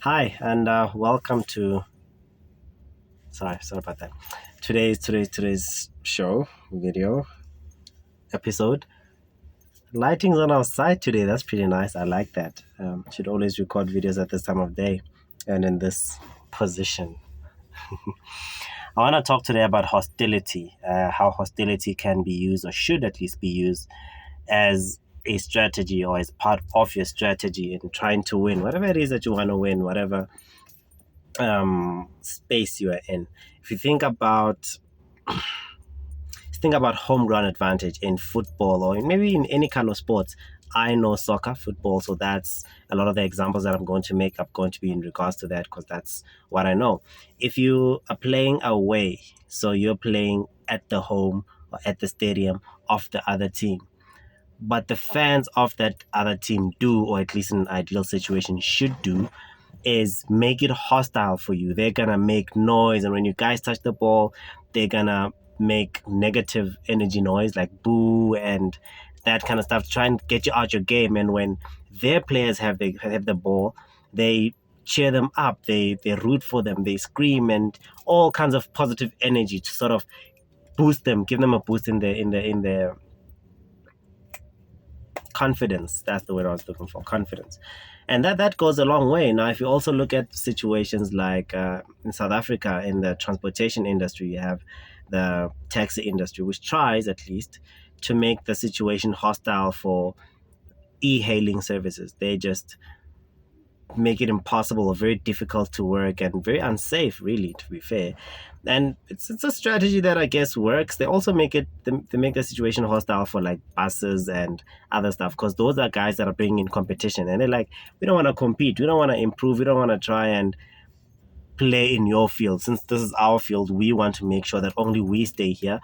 Hi, and welcome to. Sorry about that. Today's show video episode. Lighting's on our side today. That's pretty nice. I like that. Should always record videos at this time of day, and in this position. I want to talk today about hostility. How hostility can be used, or should at least be used, as a strategy or as part of your strategy in trying to win whatever it is that you want to win, whatever space you are in. If you think about home ground advantage in football or maybe in any kind of sports. I know soccer, football, so that's a lot of the examples that I'm going to make up going to be in regards to that because that's what I know. If you are playing away, so you're playing at the home or at the stadium of the other team, but the fans of that other team do, or at least in an ideal situation should do, is make it hostile for you. They're gonna make noise, and when you guys touch the ball, they're gonna make negative energy noise like boo and that kind of stuff to try and get you out your game. And when their players have the ball, they cheer them up, they root for them, they scream and all kinds of positive energy to sort of boost them, give them a boost in their confidence. That's the word I was looking for, confidence. And that goes a long way. Now, if you also look at situations like in South Africa, in the transportation industry, you have the taxi industry, which tries at least to make the situation hostile for e-hailing services. They just make it impossible or very difficult to work and very unsafe, really, to be fair. And it's a strategy that I guess works. They also they make the situation hostile for like buses and other stuff because those are guys that are bringing in competition and they're like, we don't want to compete, we don't want to improve, we don't want to try and play in your field. Since this is our field, we want to make sure that only we stay here.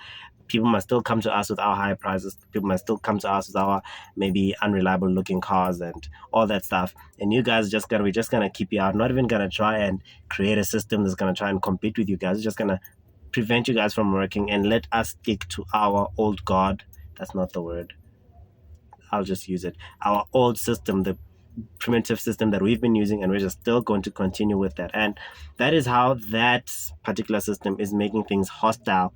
People must still come to us with our high prices. People must still come to us with our maybe unreliable looking cars and all that stuff. And you guys we're just gonna keep you out. Not even gonna try and create a system that's gonna try and compete with you guys. We're just gonna prevent you guys from working and let us stick to our old god. That's not the word. I'll just use it. Our old system, the primitive system that we've been using, and we're just still going to continue with that. And that is how that particular system is making things hostile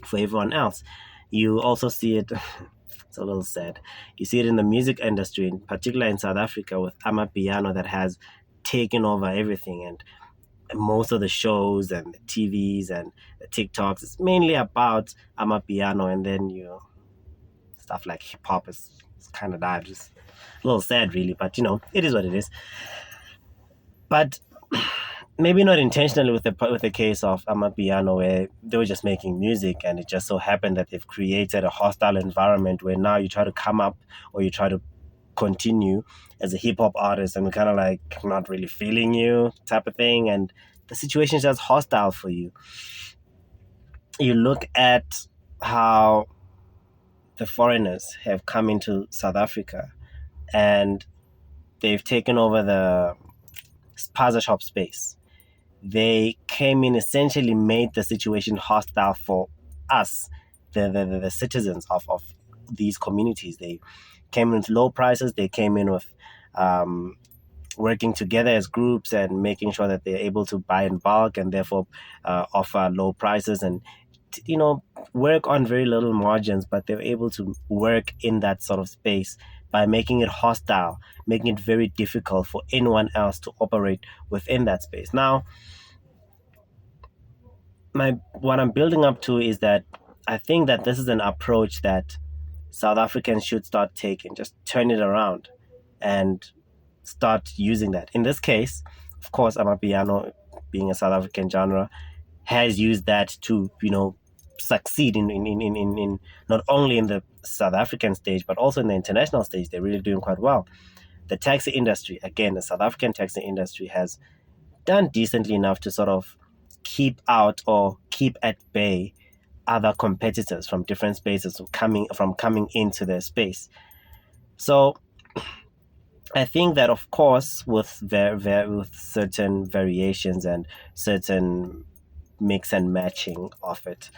for everyone else. You also see it, it's a little sad. You see it in the music industry, in particular in South Africa with Amapiano that has taken over everything. And most of the shows and the TVs and the TikToks, it's mainly about Amapiano. And then stuff like hip hop is kind of died. Just a little sad, really, but it is what it is. But maybe not intentionally with the case of Amapiano, where they were just making music, and it just so happened that they've created a hostile environment where now you try to come up or you try to continue as a hip hop artist, and we're kind of like not really feeling you, type of thing, and the situation is just hostile for you. You look at how the foreigners have come into South Africa and they've taken over the spaza shop space. They came in, essentially made the situation hostile for us, the citizens of these communities. They came in with low prices. They came in with working together as groups and making sure that they're able to buy in bulk and therefore offer low prices and work on very little margins, but they're able to work in that sort of space by making it hostile, making it very difficult for anyone else to operate within that space. Now, what I'm building up to is that I think that this is an approach that South Africans should start taking. Just turn it around and start using that. In this case, of course, Amapiano, being a South African genre, has used that to succeed in not only in the South African stage but also in the international stage. They're really doing quite well. The taxi industry, again, the South African taxi industry has done decently enough to sort of keep out or keep at bay other competitors from different spaces coming into their space. So I think that, of course, with with certain variations and certain mix and matching of it,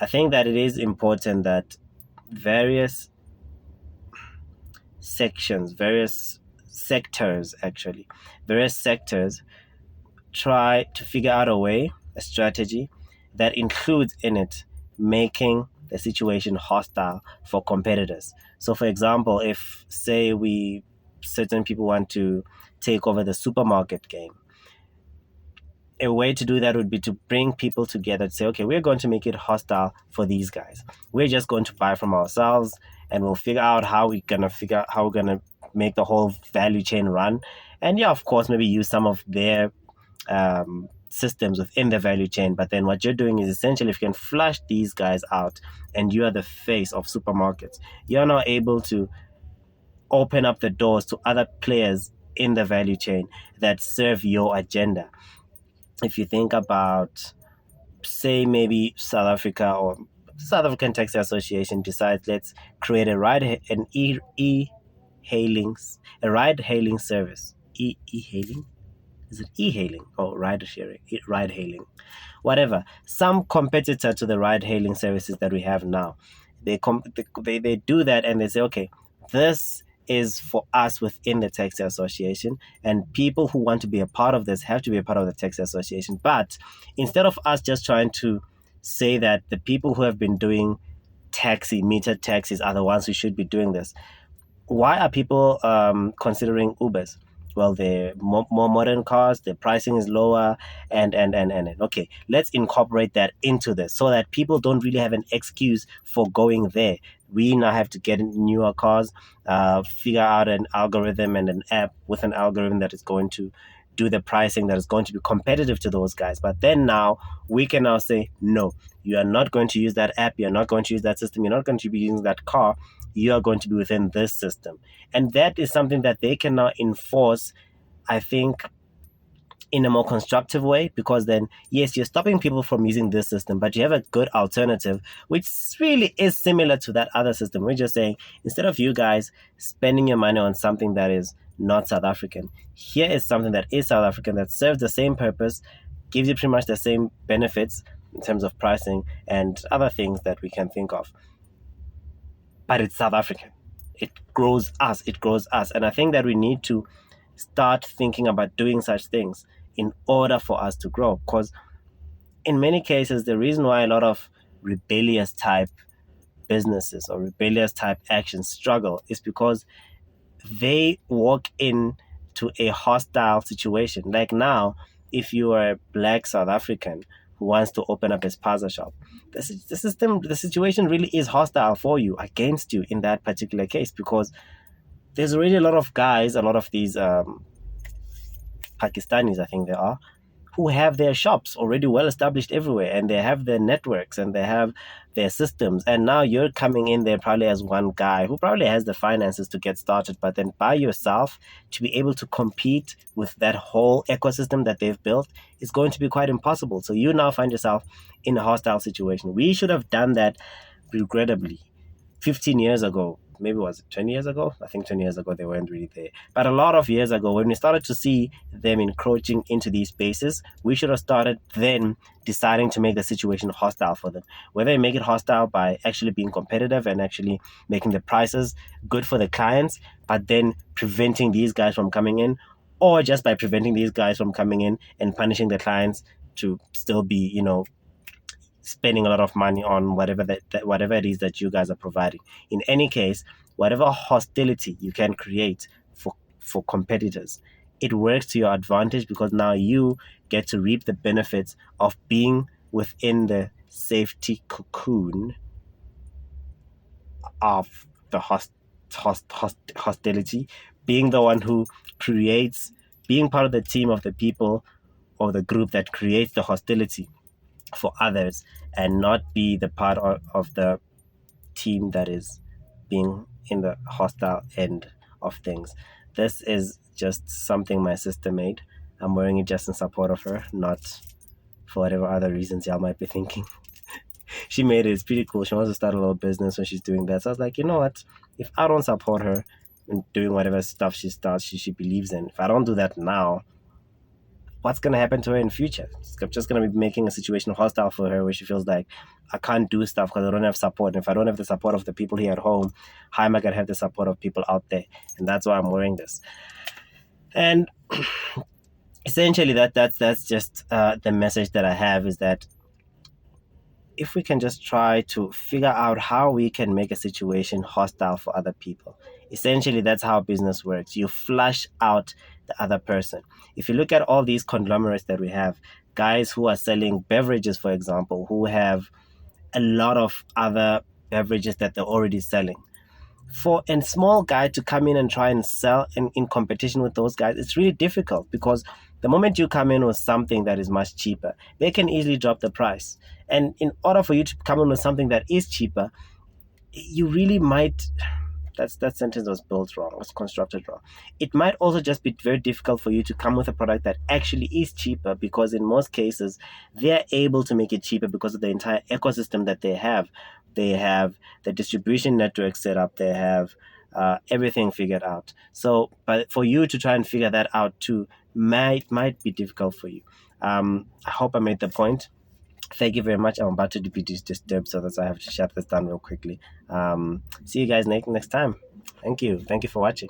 I think that it is important that various sections, various sectors, actually, various sectors try to figure out a way, a strategy that includes in it making the situation hostile for competitors. So, for example, if say we certain people want to take over the supermarket game, a way to do that would be to bring people together to say, okay, we're going to make it hostile for these guys. We're just going to buy from ourselves, and we'll figure out how we're gonna make the whole value chain run. And yeah, of course, maybe use some of their systems within the value chain. But then what you're doing is essentially, if you can flush these guys out and you are the face of supermarkets, you're now able to open up the doors to other players in the value chain that serve your agenda. If you think about, say, maybe South Africa or South African Taxi Association decides, let's create an hailing a ride hailing service. E hailing, is it e hailing or ride sharing? Ride hailing, whatever, some competitor to the ride hailing services that we have now. They do that, and they say, okay, this is for us within the taxi association, and people who want to be a part of this have to be a part of the taxi association. But instead of us just trying to say that the people who have been doing meter taxis are the ones who should be doing this, why are people considering Ubers? Well, they're more modern cars, the pricing is lower, and okay, let's incorporate that into this so that people don't really have an excuse for going there. We now have to get newer cars, figure out an algorithm and an app with an algorithm that is going to do the pricing that is going to be competitive to those guys. But then now we can now say, no, you are not going to use that app, you're not going to use that system, you're not going to be using that car, you are going to be within this system. And that is something that they can now enforce, I think, in a more constructive way, because then, yes, you're stopping people from using this system, but you have a good alternative, which really is similar to that other system. We're just saying, instead of you guys spending your money on something that is not South African, here is something that is South African, that serves the same purpose, gives you pretty much the same benefits in terms of pricing and other things that we can think of, but it's South African. It grows us. It grows us. And I think that we need to start thinking about doing such things in order for us to grow. Because in many cases, the reason why a lot of rebellious type businesses or rebellious type actions struggle is because they walk into a hostile situation. Like now, if you are a black South African who wants to open up a spaza shop, the situation really is hostile for you, against you in that particular case, because there's already a lot of guys, a lot of these Pakistanis, I think they are, who have their shops already well established everywhere, and they have their networks and they have their systems. And now you're coming in there probably as one guy who probably has the finances to get started, but then by yourself to be able to compete with that whole ecosystem that they've built is going to be quite impossible. So you now find yourself in a hostile situation. We should have done that, regrettably, 15 years ago. Maybe was it 20 years ago? I think 20 years ago they weren't really there. But a lot of years ago, when we started to see them encroaching into these spaces, we should have started then deciding to make the situation hostile for them. Whether you make it hostile by actually being competitive and actually making the prices good for the clients, but then preventing these guys from coming in, or just by preventing these guys from coming in and punishing the clients to still be, spending a lot of money on whatever it is that you guys are providing. In any case, whatever hostility you can create for competitors, it works to your advantage, because now you get to reap the benefits of being within the safety cocoon of the hostility, being the one who creates, being part of the team of the people or the group that creates the hostility for others, and not be the part of the team that is being in the hostile end of things. This is just something my sister made. I'm wearing it just in support of her, not for whatever other reasons y'all might be thinking. She made it. It's pretty cool. She wants to start a little business when she's doing that. So I was like, you know what? If I don't support her in doing whatever stuff she starts, she believes in, if I don't do that now, what's going to happen to her in future? It's just going to be making a situation hostile for her, where she feels like, I can't do stuff because I don't have support. And if I don't have the support of the people here at home, how am I going to have the support of people out there? And that's why I'm wearing this. And essentially, that's just the message that I have, is that if we can just try to figure out how we can make a situation hostile for other people. Essentially, that's how business works. You flush out the other person. If you look at all these conglomerates that we have, guys who are selling beverages, for example, who have a lot of other beverages that they're already selling, for a small guy to come in and try and sell in competition with those guys, it's really difficult, because the moment you come in with something that is much cheaper, they can easily drop the price. And in order for you to come in with something that is cheaper, you really might, that sentence was built wrong, was constructed wrong. It might also just be very difficult for you to come with a product that actually is cheaper, because in most cases they're able to make it cheaper because of the entire ecosystem that they have. They have the distribution network set up, they have everything figured out. So but for you to try and figure that out too might be difficult for you. I hope I made the point. Thank you very much. I'm about to be disturbed, so that's why I have to shut this down real quickly. See you guys next time. Thank you. Thank you for watching.